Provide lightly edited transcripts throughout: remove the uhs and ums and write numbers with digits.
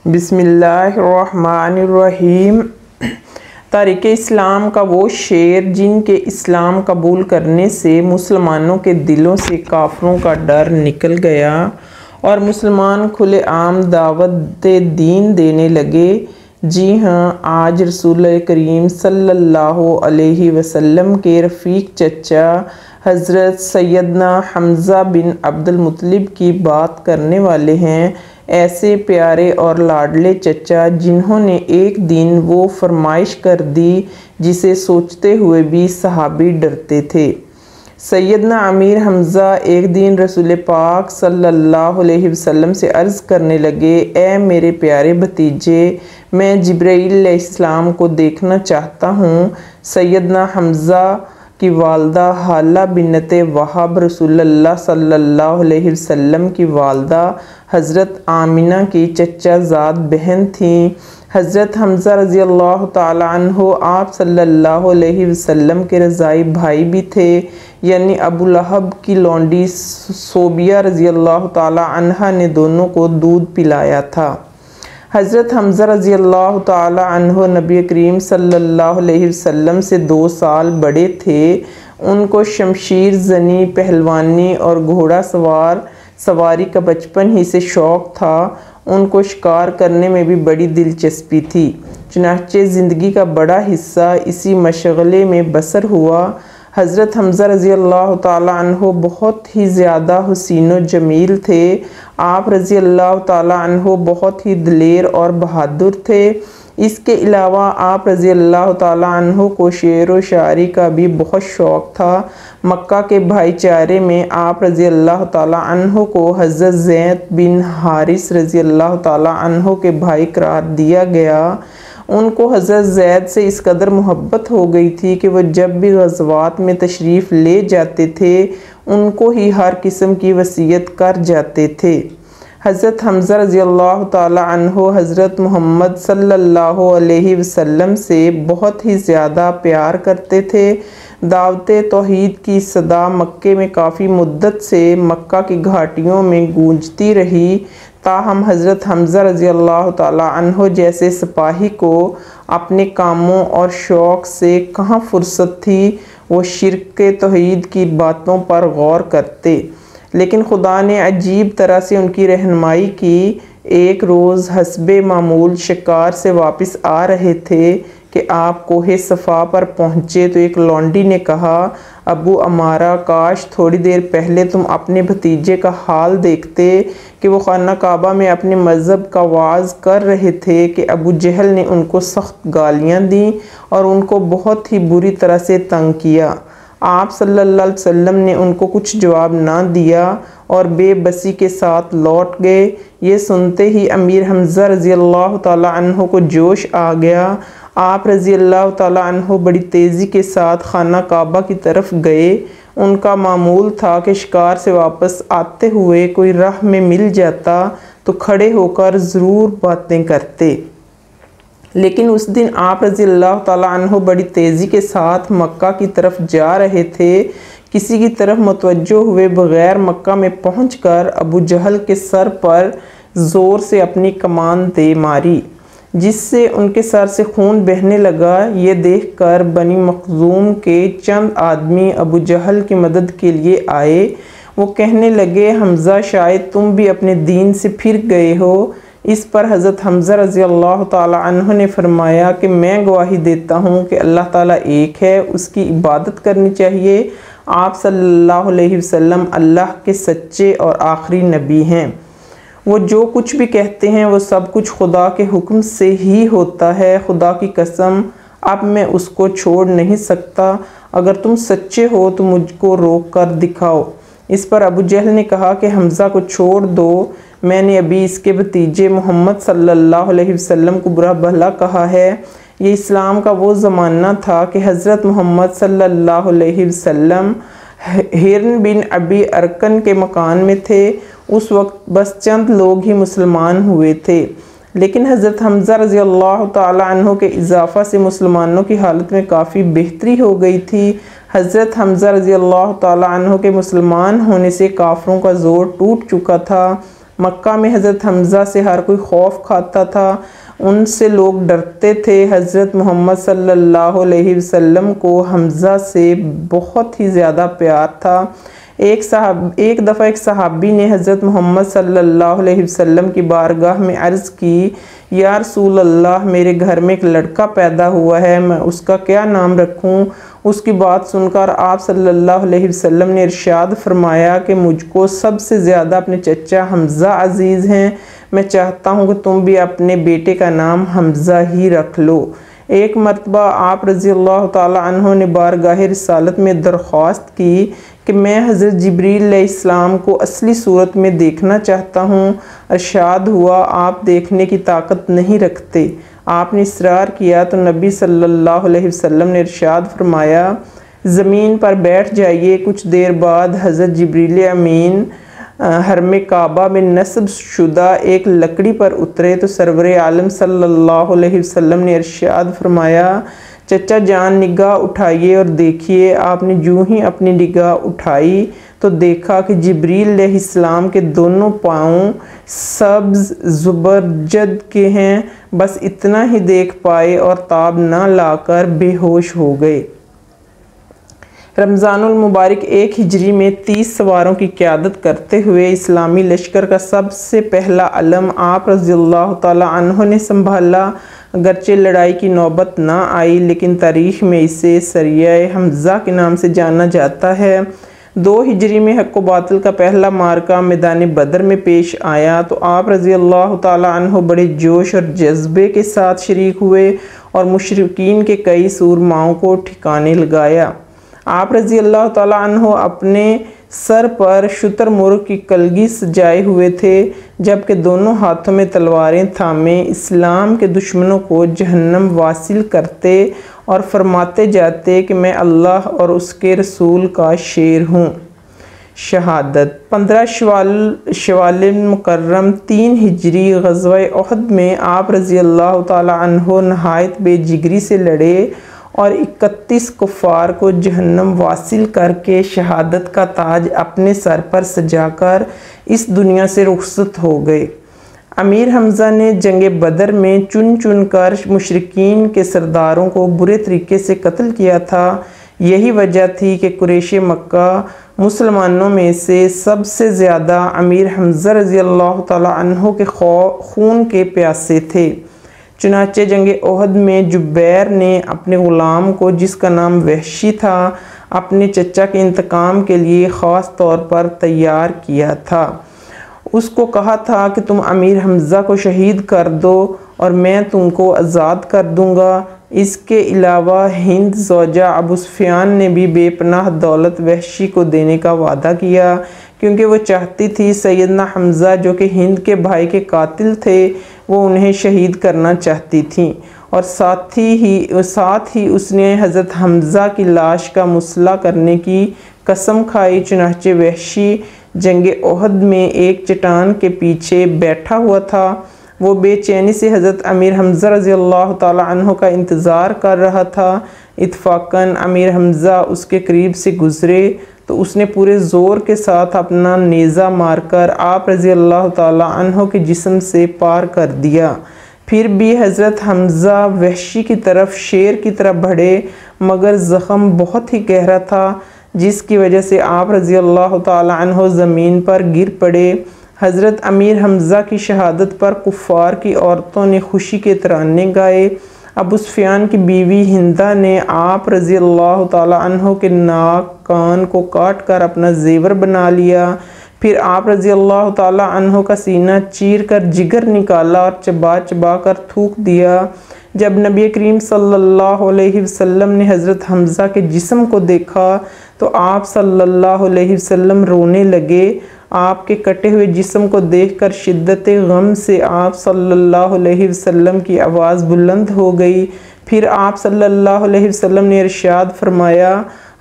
बिस्मिल्लाहिर्रहमानिर्रहीम। तारीख़ इस्लाम का वो शेर जिनके इस्लाम कबूल करने से मुसलमानों के दिलों से काफिरों का डर निकल गया और मुसलमान खुलेआम दावत दीन देने लगे। जी हाँ, आज रसूल करीम सल्लल्लाहु अलैहि वसल्लम के रफ़ीक चचा हज़रत सैयदना हमज़ा बिन अब्दुल मुत्तलिब की बात करने वाले हैं। ऐसे प्यारे और लाडले चचा जिन्होंने एक दिन वो फरमाइश कर दी जिसे सोचते हुए भी सहाबी डरते थे। सैयदना अमीर हमज़ा एक दिन रसूल पाक सल्लल्लाहु अलैहि वसल्लम से अर्ज़ करने लगे, ए मेरे प्यारे भतीजे, मैं जिब्राईल अलैहिस्सलाम को देखना चाहता हूँ। सैयदना हमज़ा की वालदा हाला बिन्नते वहाब रसूलुल्लाह सल्लल्लाहु अलैहि वसल्लम की वालदा हज़रत आमिना की चचाज़ाद बहन थीं। हज़रत हमज़ा रज़ी अल्लाह ताला अन्हो आप सल्लल्लाहु अलैहि वसल्लम के रज़ाई भाई भी थे, यानी अबू लहब की लौंडी सोबिया रज़ी अल्लाह ताला अन्हा ने दोनों को दूध पिलाया था। हज़रत हमज़ा रज़ी अल्लाह ताला अन्हो नबी करीम सल्लल्लाहु अलैहि वसल्लम से 2 साल बड़े थे। उनको शमशीर जनी, पहलवानी और घोड़ा सवारी का बचपन ही से शौक़ था। उनको शिकार करने में भी बड़ी दिलचस्पी थी। चुनांचे ज़िंदगी का बड़ा हिस्सा इसी मशगले में बसर हुआ। हज़रत हमज़ा रज़ी अल्लाह ताला अन्हो बहुत ही ज़्यादा हुसीन व जमील थे। आप रज़ी अल्लाह ताला अन्हो बहुत ही दिलेर और बहादुर थे। इसके अलावा आप रज़ी अल्लाह ताला अन्हो को शेर व शायरी का भी बहुत शौक़ था। मक्का के भाईचारे में आप रज़ी अल्लाह ताला अन्हो को हज़रत ज़ैद बिन हारिस रज़ी अल्लाह ताला अन्हो के भाई करार दिया गया। उनको हज़रत ज़ैद से इस कदर मोहब्बत हो गई थी कि वह जब भी ग़ज़वात में तशरीफ़ ले जाते थे उनको ही हर किस्म की वसीयत कर जाते थे। हज़रत हमज़ा रज़ी अल्लाह ताला अन्हो हज़रत मोहम्मद सल्लल्लाहु अलैहि वसल्लम से बहुत ही ज़्यादा प्यार करते थे। दावते तौहीद की सदा मक्के में काफ़ी मुद्दत से मक्का की घाटियों में गूंजती रही। ताहम हज़रत हमज़ा रज़ी अल्लाह ताला अन्हो जैसे सिपाही को अपने कामों और शौक़ से कहाँ फुर्सत थी, वो शिर्क तौहीद की बातों पर गौर करते। लेकिन खुदा ने अजीब तरह से उनकी रहनुमाई की। एक रोज़ हस्बे मामूल शिकार से वापस आ रहे थे कि आप कोहे सफ़ा पर पहुँचे तो एक लौंडी ने कहा, अबू अमारा, काश थोड़ी देर पहले तुम अपने भतीजे का हाल देखते कि वो खाना काबा में अपने मज़हब का वाज़ कर रहे थे कि अबू जहल ने उनको सख्त गालियाँ दी और उनको बहुत ही बुरी तरह से तंग किया। आप सल्लल्लाहु अलैहि वसल्लम ने उनको कुछ जवाब ना दिया और बेबसी के साथ लौट गए। ये सुनते ही अमीर हमज़ा रज़ी अल्लाह ताला अन्हो को जोश आ गया। आप रज़ी अल्लाह ताला अन्हो बड़ी तेज़ी के साथ खाना काबा की तरफ गए। उनका मामूल था कि शिकार से वापस आते हुए कोई राह में मिल जाता तो खड़े होकर ज़रूर बातें करते। लेकिन उस दिन आप रज़ी अल्लाह ताला अन्हो बड़ी तेज़ी के साथ मक्का की तरफ जा रहे थे। किसी की तरफ मुतवज्जो हुए बग़ैर मक्का में पहुंचकर अबू जहल के सर पर ज़ोर से अपनी कमान दे मारी, जिससे उनके सर से खून बहने लगा। ये देखकर बनी मखज़ूम के चंद आदमी अबू जहल की मदद के लिए आए। वो कहने लगे, हमज़ा, शायद तुम भी अपने दीन से फिर गए हो। इस पर हज़रत हमज़ा रज़ी अल्लाह ताला अन्हो ने फरमाया कि मैं गवाही देता हूँ कि अल्लाह ताला एक है, उसकी इबादत करनी चाहिए। आप सल्लल्लाहु अलैहि वसल्लम अल्लाह के सच्चे और आखिरी नबी हैं। वो जो कुछ भी कहते हैं वो सब कुछ खुदा के हुक्म से ही होता है। खुदा की कसम, अब मैं उसको छोड़ नहीं सकता। अगर तुम सच्चे हो तो मुझको रोक कर दिखाओ। इस पर अबू जहल ने कहा कि हमज़ा को छोड़ दो, मैंने अभी इसके भतीजे मोहम्मद सल्लल्लाहु अलैहि वसल्लम को बुरा भला कहा है। ये इस्लाम का वो ज़माना था कि हज़रत मोहम्मद सल्लल्लाहु अलैहि वसल्लम हिरन बिन अबी अरकन के मकान में थे। उस वक्त बस चंद लोग ही मुसलमान हुए थे। लेकिन हज़रत हमज़ा रज़ी अल्लाह ताला अन्हो के इजाफ़ा से मुसलमानों की हालत में काफ़ी बेहतरी हो गई थी। हज़रत हमज़ा रज़ी अल्लाह ताला अन्हो के मुसलमान होने से काफ़िरों का ज़ोर टूट चुका था। मक्का में हज़रत हमज़ा से हर कोई खौफ खाता था, उनसे लोग डरते थे। हज़रत मोहम्मद सल्लल्लाहु अलैहि वसल्लम को हमज़ा से बहुत ही ज़्यादा प्यार था। एक दफ़ा एक सहाबी ने हज़रत मोहम्मद सल्लल्लाहु अलैहि वसल्लम की बारगाह में अर्ज़ की, या रसूल अल्लाह, मेरे घर में एक लड़का पैदा हुआ है, मैं उसका क्या नाम रखूं? उसकी बात सुनकर आप सल्लल्लाहु अलैहि वसल्लम ने इरशाद फरमाया कि मुझको सबसे ज़्यादा अपने चचा हमज़ा अज़ीज़ हैं, मैं चाहता हूं कि तुम भी अपने बेटे का नाम हमज़ा ही रख लो। एक मरतबा आप रज़ी अल्लाह ताला अन्हो ने बारगाह रिसालत में दरख्वास्त की कि मैं हज़रत जिब्रील अलैहिस्सलाम को असली सूरत में देखना चाहता हूँ। इरशाद हुआ, आप देखने की ताकत नहीं रखते। आपने इसरार किया तो नबी सल्लल्लाहु अलैहि वसल्लम ने इरशाद फरमाया, ज़मीन पर बैठ जाइए। कुछ देर बाद हज़रत जिब्रील अमीन हरम काबा में नस्ब शुदा एक लकड़ी पर उतरे तो सरवर आलम सल्लल्लाहु अलैहि वसल्लम ने इरशाद फरमाया, चचा जान निगाह उठाइए और देखिए। आपने यूं ही अपनी निगाह उठाई तो देखा कि जिब्रील अलैहिस्सलाम के दोनों पाँव सब्ज़ ज़ुबरजद के हैं। बस इतना ही देख पाए और ताब ना लाकर बेहोश हो गए। रमज़ानुल मुबारक 1 हिजरी में 30 सवारों की क़यादत करते हुए इस्लामी लश्कर का सबसे पहला अलम आप रज़ियल्लाहु ताला अन्हु ने संभाला। अगरचे लड़ाई की नौबत ना आई, लेकिन तारीख़ में इसे सरिया हमज़ा के नाम से जाना जाता है। 2 हिजरी में हक़ व बातिल का पहला मार्का मैदान बदर में पेश आया तो आप रज़ियल्लाहु ताला अन्हु बड़े जोश और जज्बे के साथ शरीक हुए और मुशरिकीन के कई सूरमाओं को ठिकाने लगाया। आप रज़ी अल्लाह ताला अन्हो अपने सर पर शुतुरमुर्ग की कलगी सजाए हुए थे, जबकि दोनों हाथों में तलवारें थामे इस्लाम के दुश्मनों को जहन्नम वासिल करते और फरमाते जाते कि मैं अल्लाह और उसके रसूल का शेर हूँ। शहादत 15 शवाल मुकर्रम 3 हिजरी ग़ज़वा उहद में आप रज़ी अल्लाह ताला अन्हो नहायत बेजिगरी से लड़े और 31 कुफ़ार को जहन्नम वासिल करके शहादत का ताज अपने सर पर सजाकर इस दुनिया से रुखसत हो गए। अमीर हमज़ा ने जंग बदर में चुन चुन कर मुशरिकीन के सरदारों को बुरे तरीके से कत्ल किया था। यही वजह थी कि कुरैश मक्का मुसलमानों में से सबसे ज़्यादा अमीर हमज़ा रज़ी अल्लाह ताला अन्हो के खून के प्यासे थे। चुनाचे जंग ओहद में जुबैर ने अपने ग़ुलाम को, जिसका नाम वहशी था, अपने चचा के इंतकाम के लिए ख़ास तौर पर तैयार किया था। उसको कहा था कि तुम अमीर हमज़ा को शहीद कर दो और मैं तुमको आज़ाद कर दूंगा। इसके अलावा हिंद ज़ौजा अबू सुफ़ियान ने भी बेपनाह दौलत वहशी को देने का वादा किया, क्योंकि वो चाहती थी सैयदना हमज़ा जो कि हिंद के भाई के कातिल थे, वो उन्हें शहीद करना चाहती थी। और साथ ही उसने हज़रत हमज़ा की लाश का मुसला करने की कसम खाई। चुनाचे वहशी जंग ओहद में एक चट्टान के पीछे बैठा हुआ था। वो बेचैनी से हज़रत अमीर हमज़ा रज़ी अल्लाह ताला अन्हु का इंतज़ार कर रहा था। इत्फाकन अमीर हमज़ा उसके करीब से गुज़रे तो उसने पूरे ज़ोर के साथ अपना नेज़ा मारकर आप रज़ी अल्लाह ताला अन्हु के जिस्म से पार कर दिया। फिर भी हज़रत हमज़ा वहशी की तरफ शेर की तरह बढ़े, मगर ज़ख़म बहुत ही गहरा था, जिसकी वजह से आप रज़ी अल्लाह ताला अन्हु ज़मीन पर गिर पड़े। हज़रत अमीर हमज़ा की शहादत पर कुफ़ार की औरतों ने खुशी के तराने गाए। अबू सुफ़ियान की बीवी हिंदा ने आप रज़ी अल्लाह ताला अन्हु के नाक कान को काट कर अपना जेवर बना लिया। फिर आप रज़ी अल्लाह ताला अन्हु का सीना चीर कर जिगर निकाला और चबा चबा कर थूक दिया। जब नबी करीम सल्लल्लाहु अलैहि वसल्लम ने हज़रत हमज़ा के जिस्म को देखा तो आप सल्लल्लाहु अलैहि वसल्लम रोने लगे। आपके कटे हुए जिस्म को देखकर शिद्दत गम से आप सल्लल्लाहु अलैहि वसल्लम की आवाज़ बुलंद हो गई। फिर आप सल्लल्लाहु अलैहि वसल्लम ने इरशाद फरमाया,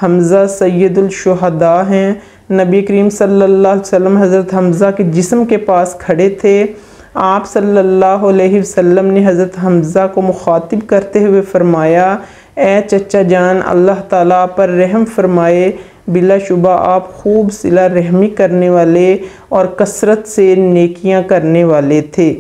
हमज़ा सैयदुल शुहदा हैं। नबी करीम सल्लल्लाहु अलैहि वसल्लम हज़रत हमज़ा के जिस्म के पास खड़े थे। आप सल्लल्लाहु अलैहि वसल्लम ने हज़रत हमज़ा को मुखातिब करते हुए फरमाया, ए चचा जान, अल्लाह ताला पर रहम फरमाए, बिलाशुबा आप खूब सिला रहमी करने वाले और कसरत से नेकियां करने वाले थे।